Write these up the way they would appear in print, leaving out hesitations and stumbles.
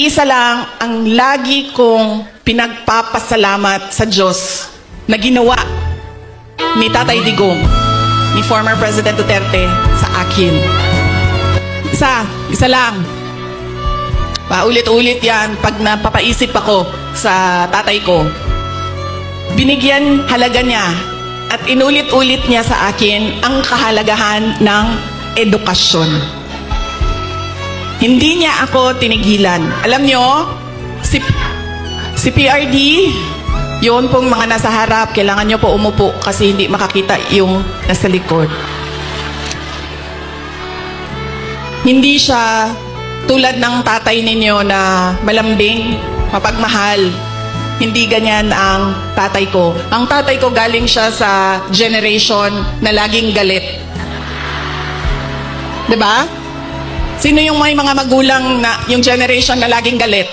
Iisa lang ang lagi kong pinagpapasalamat sa Diyos na ginawa ni Tatay Digong, ni former President Duterte sa akin. Isa lang. Paulit-ulit yan pag napapaisip ako sa tatay ko. Binigyan halaga niya at inulit-ulit niya sa akin ang kahalagahan ng edukasyon. Hindi niya ako tinigilan. Alam niyo, si PRD, yun pong mga nasa harap, kailangan niyo po umupo kasi hindi makakita yung nasa likod. Hindi siya tulad ng tatay ninyo na malambing, mapagmahal. Hindi ganyan ang tatay ko. Ang tatay ko galing siya sa generation na laging galit. Diba? Sino yung may mga magulang na yung generation na laging galit?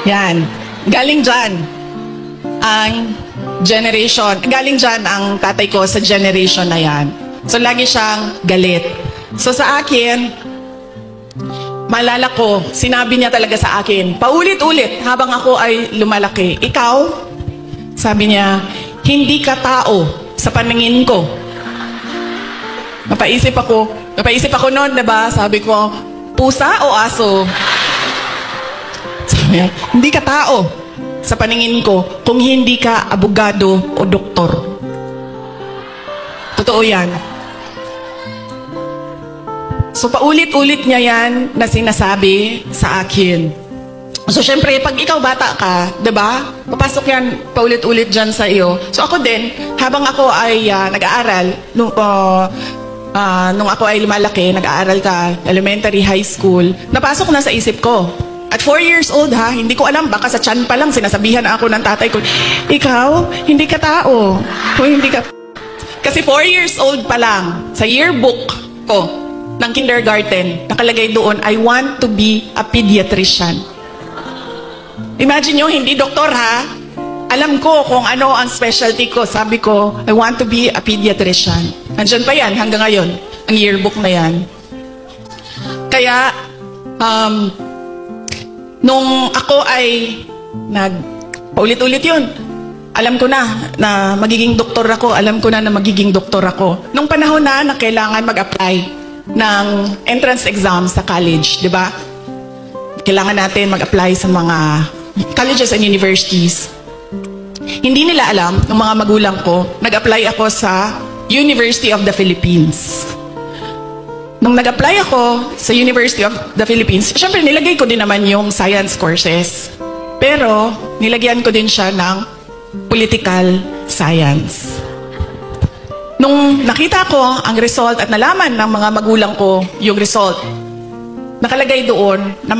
Yan. Galing dyan ang generation. Galing dyan ang tatay ko sa generation na yan. So, lagi siyang galit. So, sa akin, maalala ko, sinabi niya talaga sa akin, paulit-ulit habang ako ay lumalaki. Ikaw, sabi niya, hindi ka tao sa paningin ko. Napaisip ako noon, diba? Sabi ko, pusa o aso? Sabi niya, hindi ka tao sa paningin ko kung hindi ka abogado o doktor. Totoo yan. So, paulit-ulit niya yan na sinasabi sa akin. So, syempre, pag ikaw bata ka, diba? Papasok yan paulit-ulit dyan sa iyo. So, ako din, habang ako ay nag-aaral, nung ako ay lumalaki, nag-aaral ka, elementary, high school, napasok na sa isip ko. At 4 years old ha, hindi ko alam, baka sa tiyan pa lang, sinasabihan ako ng tatay ko, ikaw, hindi ka tao. O hindi ka... Kasi 4 years old pa lang, sa yearbook ko, ng kindergarten, nakalagay doon, I want to be a pediatrician. Imagine nyo, hindi doktor ha, alam ko kung ano ang specialty ko. Sabi ko, I want to be a pediatrician. Nandiyan pa yan hanggang ngayon, ang yearbook na yan. Kaya, nung ako ay paulit-ulit yun, alam ko na magiging doktor ako. Alam ko na magiging doktor ako. Nung panahon na kailangan mag-apply ng entrance exam sa college, di ba? Kailangan natin mag-apply sa mga colleges and universities. Hindi nila alam, ng mga magulang ko, nag-apply ako sa University of the Philippines. Nung nag-apply ako sa University of the Philippines, syempre nilagay ko din naman yung science courses. Pero, nilagyan ko din siya ng political science. Nung nakita ko ang result at nalaman ng mga magulang ko yung result, nakalagay doon, na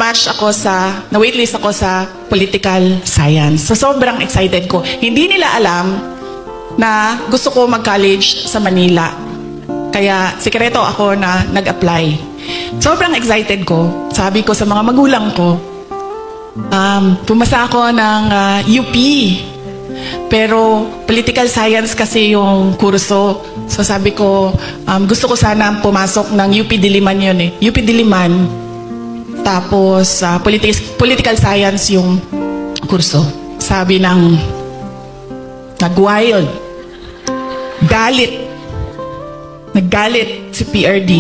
waitlist ako sa political science. So, sobrang excited ko. Hindi nila alam na gusto ko mag-college sa Manila. Kaya, sikreto ako na nag-apply. Sobrang excited ko. Sabi ko sa mga magulang ko, pumasa ako ng UP. Pero, political science kasi yung kurso. So, sabi ko, gusto ko sana pumasok ng UP Diliman yun eh. UP Diliman. Tapos, political science yung kurso. Sabi ng nag-wild. Naggalit si PRD.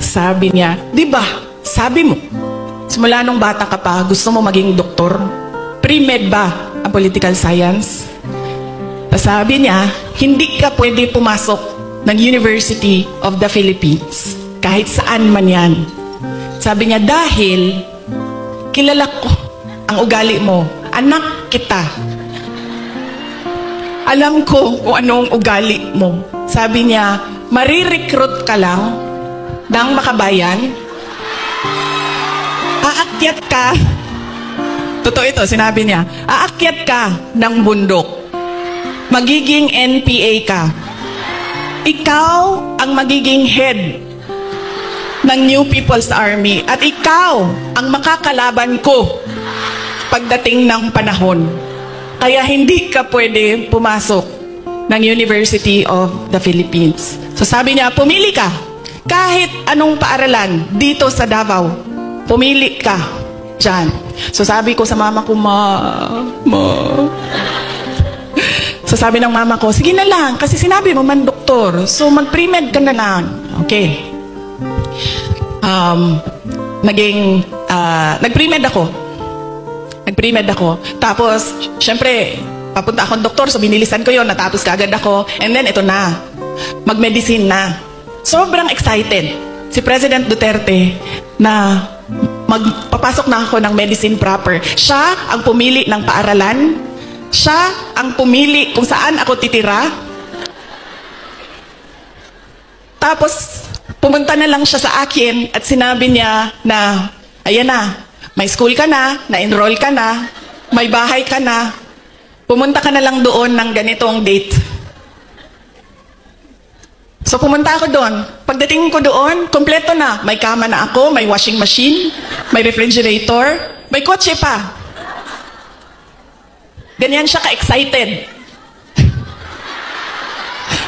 Sabi niya, di ba, sabi mo, simula nung bata ka pa, gusto mo maging doktor? Pre-med ba ang political science? Sabi niya, hindi ka pwede pumasok ng University of the Philippines. Kahit saan man yan. Sabi niya, dahil kilala ko ang ugali mo. Anak kita. Alam ko kung anong ugali mo. Sabi niya, marirecruit ka lang ng makabayan. Aakyat ka. Totoo ito, sinabi niya. Aakyat ka ng bundok. Magiging NPA ka. Ikaw ang magiging head ng New People's Army. At ikaw ang makakalaban ko pagdating ng panahon. Kaya hindi ka pwede pumasok ng University of the Philippines. So sabi niya, pumili ka. kahit anong paaralan dito sa Davao, pumili ka dyan. So sabi ko sa mama ko, Ma. So sabi ng mama ko, sige na lang, kasi sinabi mo man doktor, so mag-pre-med ka na lang. Okay. Nag-pre-med ako. Tapos, syempre, papunta akong doktor, so binilisan ko yon, natapos kaagad ako, and then ito na, mag-medicine na. Sobrang excited si President Duterte na magpapasok na ako ng medicine proper. Siya ang pumili ng paaralan, siya ang pumili kung saan ako titira. Tapos, pumunta na lang siya sa akin at sinabi niya na, ayan na, may school ka na, na-enroll ka na, may bahay ka na, pumunta ka na lang doon ng ganitong date. So pumunta ako doon. Pagdating ko doon, kompleto na. May kama na ako, may washing machine, may refrigerator, may kotse pa. Ganyan siya ka-excited.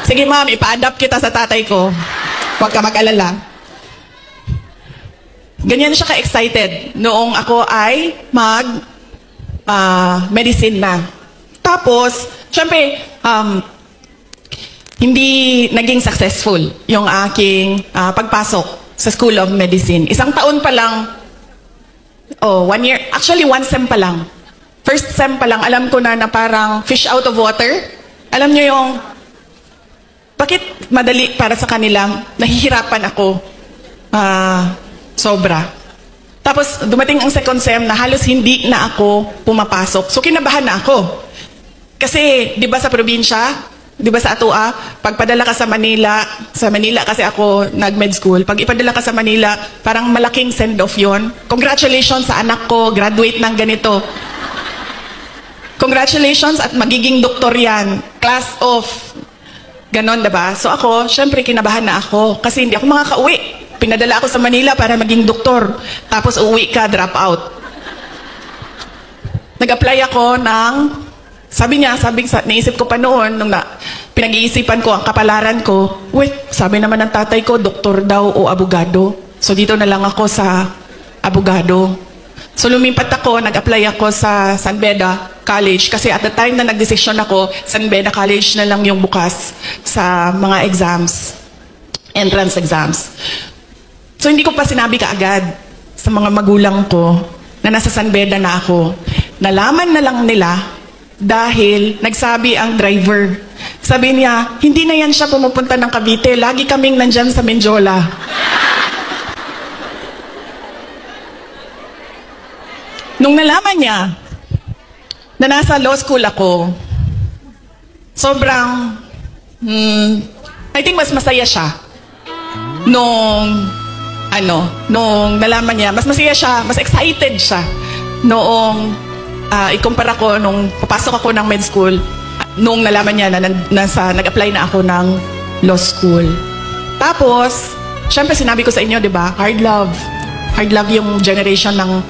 Sige ma'am, ipa-adapt kita sa tatay ko. Huwag ka mag-alala. Ganyan siya ka-excited noong ako ay medicine na. Tapos, syempre, hindi naging successful yung aking pagpasok sa School of Medicine. Isang taon pa lang, 1 year, actually 1 sem pa lang. First sem pa lang, alam ko na parang fish out of water. Alam niyo yung, bakit madali para sa kanila, nahihirapan ako. Sobra. Tapos, dumating ang second sem na halos hindi na ako pumapasok. So, kinabahan na ako. Kasi, di ba sa probinsya, di ba sa Atua, pagpadala ka sa Manila kasi ako nag-med school, pag ipadala ka sa Manila, parang malaking send-off yon. Congratulations sa anak ko, graduate ng ganito. Congratulations at magiging doktor yan. Class of, ganon, diba? So ako, syempre kinabahan na ako kasi hindi ako makakauwi. Pinadala ako sa Manila para maging doktor. Tapos uuwi ka, drop out. Nag-apply ako ng, naisip ko pa noon, nung pinag-iisipan ko ang kapalaran ko, sabi naman ng tatay ko, doktor daw o abogado. So dito na lang ako sa abogado. So lumipat ako, nag-apply ako sa San Beda College kasi at the time na nagdesisyon ako, San Beda College na lang yung bukas sa mga exams, entrance exams. So hindi ko pa sinabi kaagad sa mga magulang ko na nasa San Beda na ako. Nalaman na lang nila dahil nagsabi ang driver. Sabi niya, hindi na yan siya pumupunta ng Cavite, lagi kaming nandyan sa Menjola. Nung nalaman niya na nasa law school ako, sobrang, I think mas masaya siya. Nung nalaman niya, mas masaya siya, mas excited siya. Noong, ikumpara ko, nung papasok ako ng med school, nung nalaman niya na nag-apply na ako ng law school. Tapos, syempre sinabi ko sa inyo, di ba, hard love. Hard love yung generation ng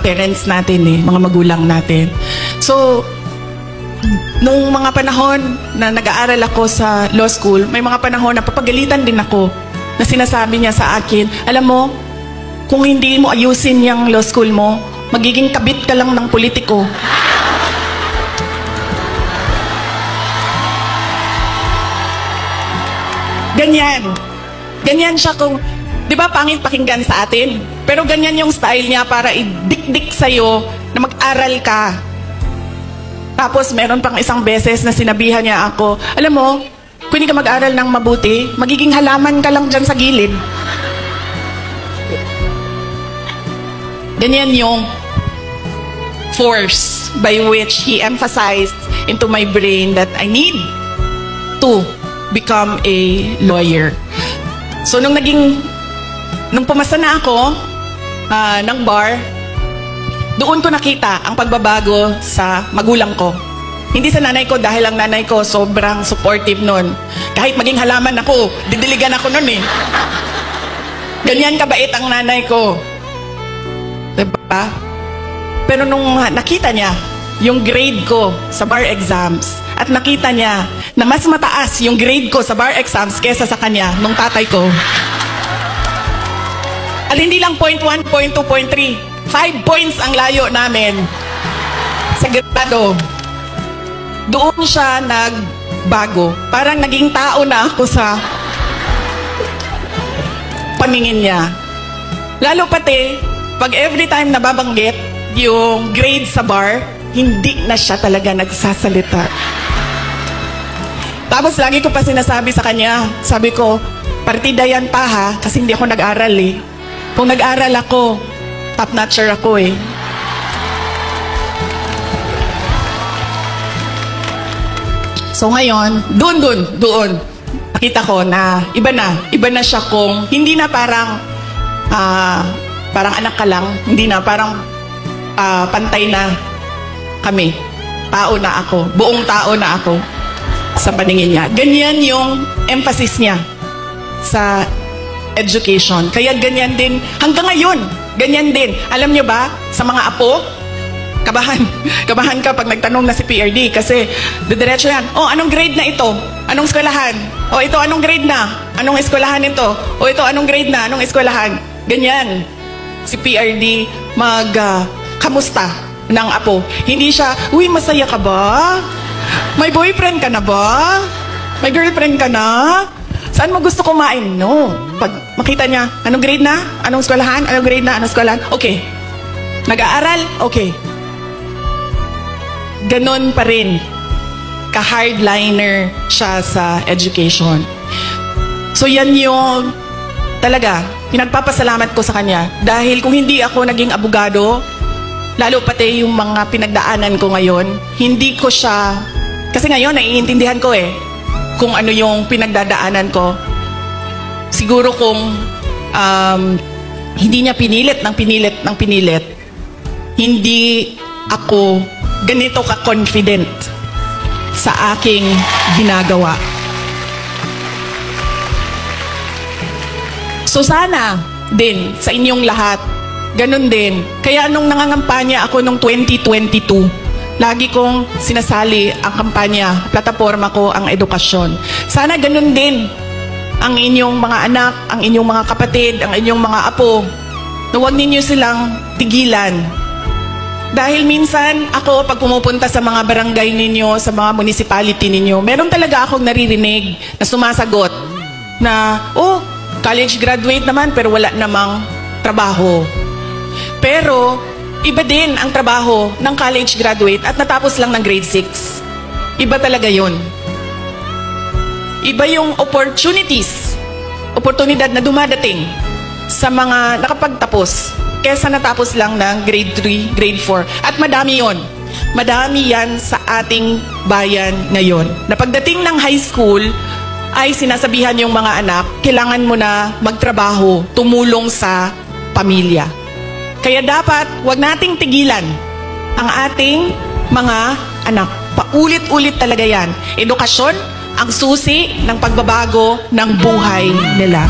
parents natin mga magulang natin. So, nung mga panahon na nag-aaral ako sa law school, may mga panahon na papagalitan din ako na sinasabi niya sa akin, alam mo, kung hindi mo ayusin yung law school mo, magiging kabit ka lang ng politiko. Ganyan. Ganyan siya kung, di ba pangit pakinggan sa atin? Pero ganyan yung style niya para idikdik sa'yo na mag-aral ka. Tapos meron pang isang beses na sinabihan niya ako, alam mo, kung hindi ka mag-aral ng mabuti, magiging halaman ka lang dyan sa gilid. Ganyan yung force by which he emphasized into my brain that I need to become a lawyer. So nung pumasa na ako ng bar, doon ko nakita ang pagbabago sa magulang ko. Hindi sa nanay ko dahil ang nanay ko sobrang supportive nun. Kahit maging halaman ako, didiligan ako nun Ganyan kabait ang nanay ko. Diba? Pero nung nakita niya yung grade ko sa bar exams at nakita niya na mas mataas yung grade ko sa bar exams kesa sa kanya, nung tatay ko, At hindi lang point 1, point 2, point 3. 5 points ang layo namin sa grado. Doon siya nagbago. Parang naging tao na ako sa paningin niya. Lalo pati, pag every time nababanggit yung grade sa bar, hindi na siya talaga nagsasalita. Tapos lagi ko pa sinasabi sa kanya, sabi ko, partida yan pa ha, kasi hindi ako nag-aral eh. Kung nag-aral ako, top-notcher ako eh. So ngayon, doon, nakita ko na iba na siya kung hindi na parang anak ka lang, hindi na parang pantay na kami. Tao na ako, buong tao na ako sa paningin niya. Ganyan yung emphasis niya sa education. Kaya ganyan din, hanggang ngayon, ganyan din. Alam niyo ba, sa mga apo, kabahan ka pag nagtanong na si PRD kasi didiretso yan, oh, anong grade na ito? Anong eskwelahan? Oh, ito, anong grade na? Anong eskwelahan ito? Oh, ito, anong grade na? Anong eskwelahan? Ganyan. Si PRD kamusta ng apo. Hindi siya, uy, masaya ka ba? May boyfriend ka na ba? May girlfriend ka na? Saan mo gusto kumain? No. Pag makita niya, anong grade na? Anong eskwelahan? Anong grade na? Anong eskwelahan? Okay. Nag-aaral? Okay. Ganon pa rin. Ka-hardliner siya sa education. So yan yung talaga, pinagpapasalamat ko sa kanya. Dahil kung hindi ako naging abogado, lalo pati yung mga pinagdaanan ko ngayon, hindi ko siya, kasi ngayon naiintindihan ko eh, kung ano yung pinagdadaanan ko. Siguro kung hindi niya pinilit, hindi ako ganito ka-confident sa aking ginagawa. So sana din sa inyong lahat, ganun din. Kaya nung nangangampanya ako nung 2022, lagi kong sinasali ang kampanya, plataforma ko ang edukasyon. Sana ganun din ang inyong mga anak, ang inyong mga kapatid, ang inyong mga apo, na huwag ninyo silang tigilan. Dahil minsan ako, pag pumupunta sa mga barangay ninyo, sa mga municipality ninyo, meron talaga akong naririnig na sumasagot na, oh, college graduate naman pero wala namang trabaho. Pero, iba din ang trabaho ng college graduate at natapos lang ng grade 6. Iba talaga yun. Iba yung oportunidad na dumadating sa mga nakapagtapos kesa natapos lang ng grade 3, grade 4. At madami yon. Madami yan sa ating bayan ngayon. Na pagdating ng high school, ay sinasabihan yung mga anak, kailangan mo na magtrabaho, tumulong sa pamilya. Kaya dapat, wag nating tigilan ang ating mga anak. Paulit-ulit talaga yan. Edukasyon, ang susi ng pagbabago ng buhay nila.